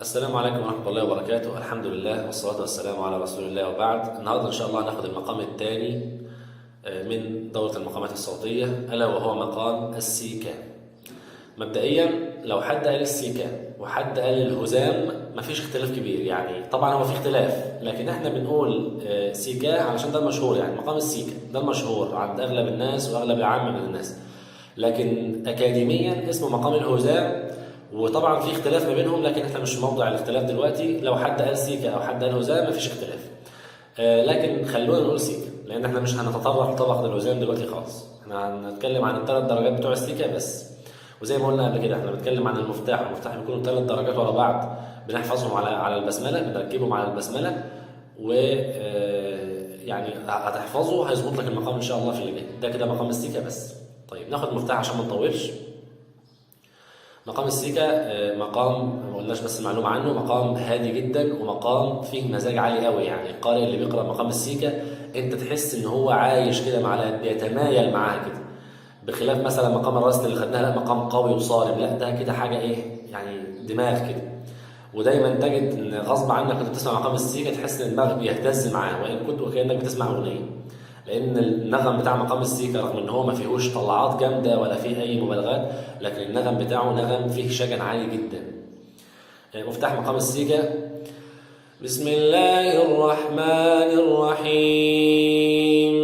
السلام عليكم ورحمة الله وبركاته. الحمد لله والصلاة والسلام على رسول الله، وبعد. النهاردة إن شاء الله هناخد المقام الثاني من دورة المقامات الصوتية، ألا وهو مقام السيكا. مبدئيا لو حد قال السيكا وحد قال الهزام مفيش اختلاف كبير، يعني طبعا هو في اختلاف، لكن احنا بنقول سيكا علشان ده المشهور، يعني مقام السيكا ده المشهور عند أغلب الناس وأغلب العامة من الناس. لكن أكاديميا اسمه مقام الهزام، وطبعا في اختلاف ما بينهم، لكن احنا مش موضع الاختلاف دلوقتي. لو حد قال سيكا او حد قال هزام مفيش اختلاف، لكن خلونا نقول سيكا لان احنا مش هنتطرق لطبقه الهزام دلوقتي خالص. احنا هنتكلم عن الثلاث درجات بتوع السيكا بس. وزي ما قلنا قبل كده احنا بنتكلم عن المفتاح، والمفتاح بيكونوا 3 درجات ورا بعض، بنحفظهم على البسمله، بنركبهم على البسمله، و يعني هتحفظه هيظبط لك المقام ان شاء الله في اللي جاي. ده كده مقام السيكا بس. طيب ناخد مفتاح عشان ما نطولش. مقام السيكا مقام ما قلناش بس معلومة عنه، مقام هادي جدا ومقام فيه مزاج عالي قوي. يعني القارئ اللي بيقرأ مقام السيكا انت تحس ان هو عايش كده مع، بيتمايل معاها كده، بخلاف مثلا مقام الرسل اللي خدناها، لا مقام قوي وصارم، لا ده كده حاجة ايه يعني دماغ كده. ودايما تجد ان غصب عنك كنت بتسمع مقام السيكا تحس ان الدماغ بيهتز معاه، وان كنت وكانك بتسمع اغنيه. لان النغم بتاع مقام السيكا رغم ان هو ما فيهوش طلعات جامده ولا فيه اي مبالغات، لكن النغم بتاعه نغم فيه شجن عالي جدا. مفتاح مقام السيكا: بسم الله الرحمن الرحيم،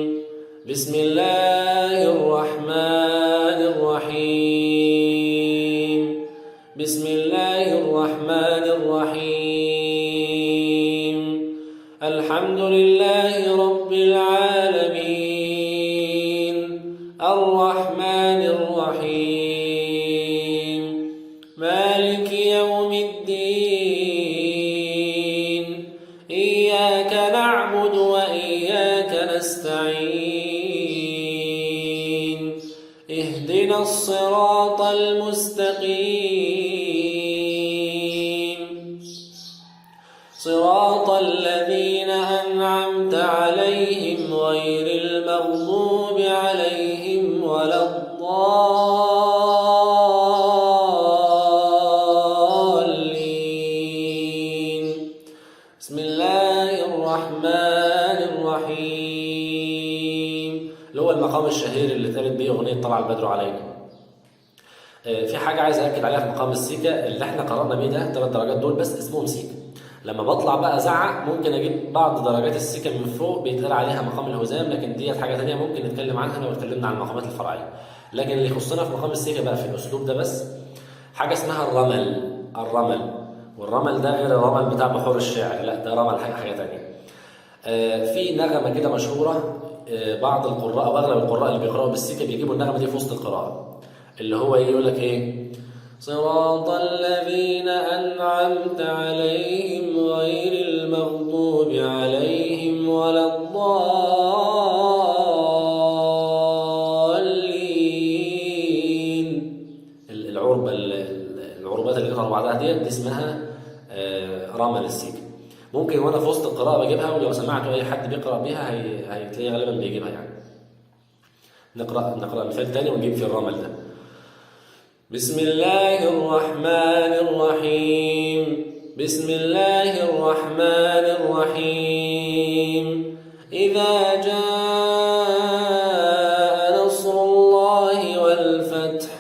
بسم الله الرحمن الرحيم، بسم الله الرحمن الرحيم، الحمد لله رب العالمين، الرحمن الرحيم، مالك يوم الدين، إياك نعبد وإياك نستعين، اهدنا الصراط المستقيم، صراط الذين أنعمت عليهم غير المغضوب عليهم ولا الضالين. بسم الله الرحمن الرحيم، اللي هو المقام الشهير اللي اتقالت بيه أغنية طلع البدر علينا. في حاجة عايز أكد عليها في مقام السيكا، اللي احنا قررنا بيه ده 3 درجات دول بس اسمهم سيكا. لما بطلع بقى أزعق ممكن أجيب بعض درجات السيكا من فوق بيتقال عليها مقام الهزام، لكن ديت حاجة تانية ممكن نتكلم عنها لو اتكلمنا عن المقامات الفرعية. لكن اللي يخصنا في مقام السيكا بقى في الأسلوب ده بس حاجة اسمها الرمل. والرمل ده غير الرمل بتاع بحور الشعر، لا ده رمل حاجة تانية. في نغمة كده مشهورة، بعض القراء أو أغلب القراء اللي بيقرأوا بالسيكا بيجيبوا النغمة دي في وسط القراءة، اللي هو يقول لك ايه: صراط الذين أنعمت عليهم غير المغضوب عليهم ولا الضالين. العروبات اللي قطعوا بعضها دي اسمها رمل السيكا. ممكن وانا في وسط القراءة بجيبها، ولو سمعتوا اي حد بيقرأ بيها هتلاقيه غالبا بيجيبها يعني. نقرأ مثال تاني ونجيب في الرمل ده. بسم الله الرحمن الرحيم، بسم الله الرحمن الرحيم، إذا جاء نصر الله والفتح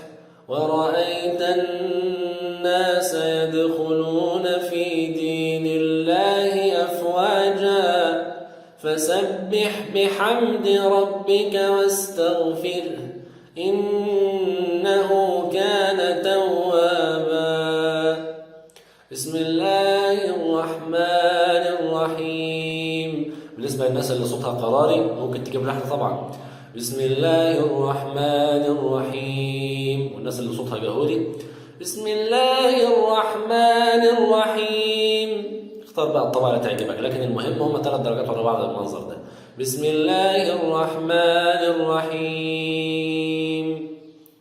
ورأيت الناس يدخلون في دين الله أفواجا فسبح بحمد ربك واستغفره إنه كان توابا. بسم الله الرحمن الرحيم. بالنسبة للناس اللي صوتها قراري ممكن تجيب لحظة طبعا. بسم الله الرحمن الرحيم. والناس اللي صوتها جهوري بسم الله الرحمن الرحيم. اختار بقى الطبقة اللي تعجبك، لكن المهم هم 3 درجات ورا بعض بالمنظر ده. بسم الله الرحمن الرحيم.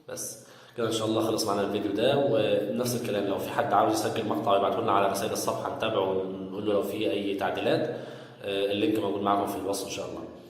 بس كده ان شاء الله خلص معنا الفيديو ده. ونفس الكلام لو في حد عاوز يسجل مقطع يبعته لنا على رسائل الصفحة نتابعه ونقول له لو في اي تعديلات. اللينك موجود معكم في الوصف ان شاء الله.